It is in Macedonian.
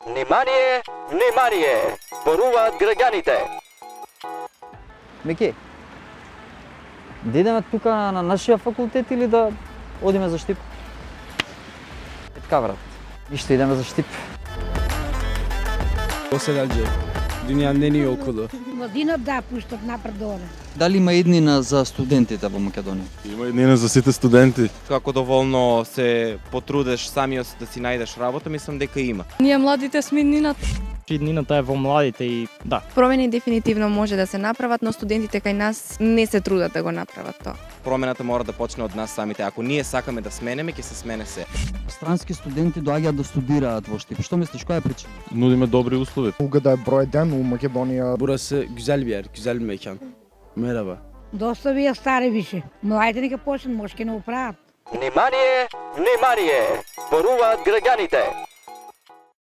Внимание, внимание! Зборуваат граѓаните. Меке, да идеме тука на нашия факултет или да одиме за Штип? Е така, брат. Ништо, идеме за Штип. Posedađe, dünyanın en iyi okulu. Младина да пуштат напред долу. Дали има иднина за студентите во Македонија? Има еднина за сите студенти. Како доволно се потрудеш самиот да си најдеш работа, мислам дека има. Ние младите сме иднината. Иднината е во младите и да. Промени дефинитивно може да се направат, но студентите кај нас не се трудат да го направат тоа. Промената мора да почне од нас самите. Ако ние сакаме да сменеме, ќе се смене се. Странски студенти доаѓаат да студираат во Штип. Што мислиш, која е причина? Нудиме добри услови. Угада е број 1 у Македонија. Burası güzel bir yer, güzel bir mekan. Merhaba. Доста вие стари више. Младите нека почнат, може ќе не оправат. Внимание, внимание! Зборуваат граѓаните.